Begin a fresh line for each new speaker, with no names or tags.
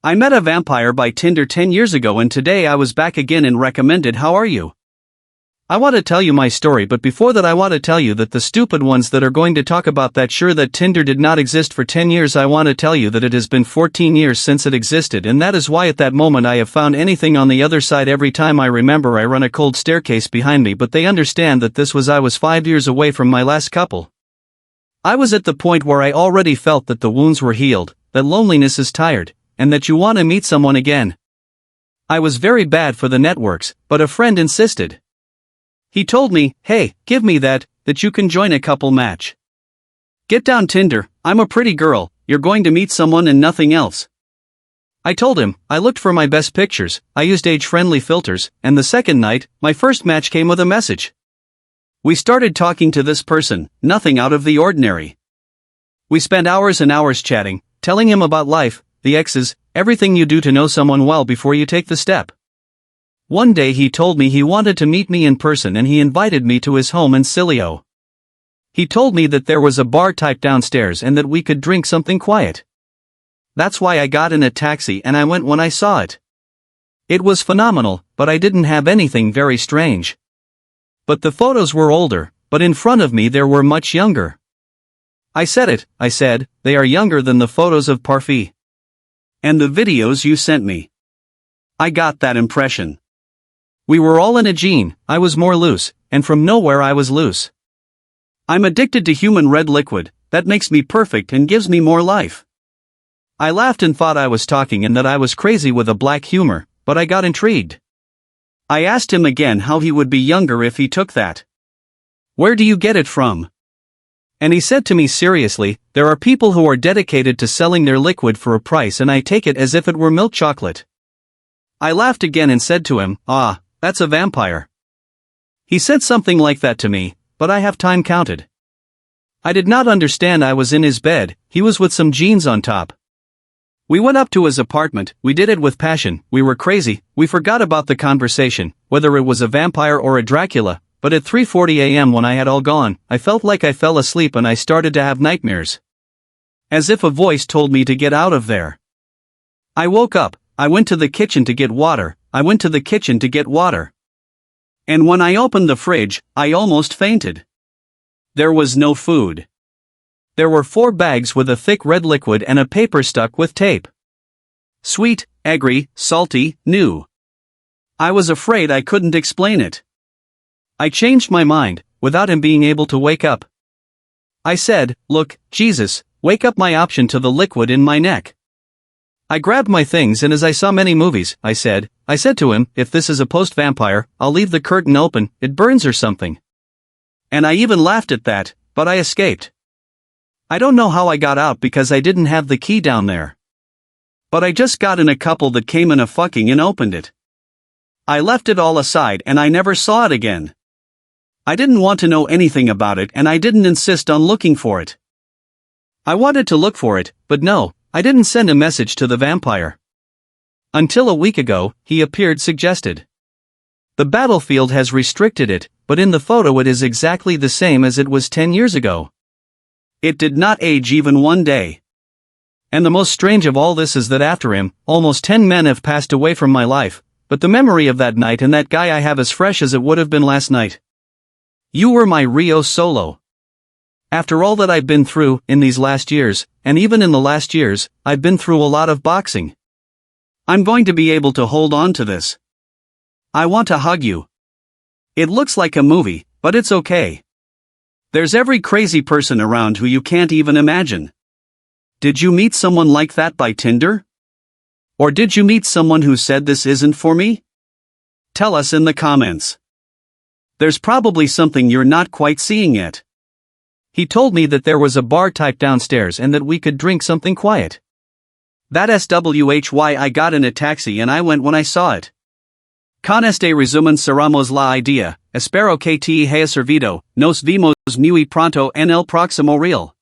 I met a vampire by Tinder 10 years ago and today I was back again and recommended. How are you? I want to tell you my story, but before that I want to tell you that the stupid ones that are going to talk about that sure that Tinder did not exist for 10 years, I want to tell you that it has been 14 years since it existed, and that is why at that moment I have found anything on the other side. Every time I remember I run a cold staircase behind me, but they understand that I was 5 years away from my last couple. I was at the point where I already felt that the wounds were healed, that loneliness is tired, and that you want to meet someone again. I was very bad for the networks, but a friend insisted. He told me, hey, give me that you can join a couple match. Get down Tinder, I'm a pretty girl, you're going to meet someone and nothing else. I told him, I looked for my best pictures, I used age-friendly filters, and the second night, my first match came with a message. We started talking to this person, nothing out of the ordinary. We spent hours and hours chatting, telling him about life, the exes, everything you do to know someone well before you take the step. One day he told me he wanted to meet me in person and he invited me to his home in Silio. He told me that there was a bar type downstairs and that we could drink something quiet. That's why I got in a taxi and I went when I saw it. It was phenomenal, but I didn't have anything very strange. But the photos were older, but in front of me they were much younger. I said, they are younger than the photos of Parfait. And the videos you sent me. I got that impression. We were all in a gene, I was more loose, and from nowhere I was loose. I'm addicted to human red liquid, that makes me perfect and gives me more life. I laughed and thought I was talking and that I was crazy with a black humor, but I got intrigued. I asked him again how he would be younger if he took that. Where do you get it from? And he said to me seriously, there are people who are dedicated to selling their liquid for a price and I take it as if it were milk chocolate. I laughed again and said to him, that's a vampire. He said something like that to me, but I have time counted. I did not understand. I was in his bed, he was with some jeans on top. We went up to his apartment, we did it with passion, we were crazy, we forgot about the conversation, whether it was a vampire or a Dracula, but at 3:40 a.m. when I had all gone, I felt like I fell asleep and I started to have nightmares. As if a voice told me to get out of there. I woke up, I went to the kitchen to get water, And when I opened the fridge, I almost fainted. There was no food. There were 4 bags with a thick red liquid and a paper stuck with tape. Sweet, agry, salty, new. I was afraid I couldn't explain it. I changed my mind, without him being able to wake up. I said, look, Jesus, wake up. My option to the liquid in my neck. I grabbed my things and as I saw many movies, I said to him, if this is a post-vampire, I'll leave the curtain open, it burns or something. And I even laughed at that, but I escaped. I don't know how I got out because I didn't have the key down there. But I just got in a couple that came in a fucking and opened it. I left it all aside and I never saw it again. I didn't want to know anything about it and I didn't insist on looking for it. I wanted to look for it, but no, I didn't send a message to the vampire. Until a week ago, he appeared suggested. The battlefield has restricted it, but in the photo it is exactly the same as it was 10 years ago. It did not age even one day. And the most strange of all this is that after him, almost 10 men have passed away from my life, but the memory of that night and that guy I have as fresh as it would have been last night. You were my Rio Solo. After all that I've been through, in these last years, and even in the last years, I've been through a lot of boxing. I'm going to be able to hold on to this. I want to hug you. It looks like a movie, but it's okay. There's every crazy person around who you can't even imagine. Did you meet someone like that by Tinder? Or did you meet someone who said this isn't for me? Tell us in the comments. There's probably something you're not quite seeing yet. He told me that there was a bar type downstairs and that we could drink something quiet. That SWHY I got in a taxi and I went when I saw it. Con este resumen cerramos la idea, espero que te haya servido, nos vemos muy pronto en el próximo reel.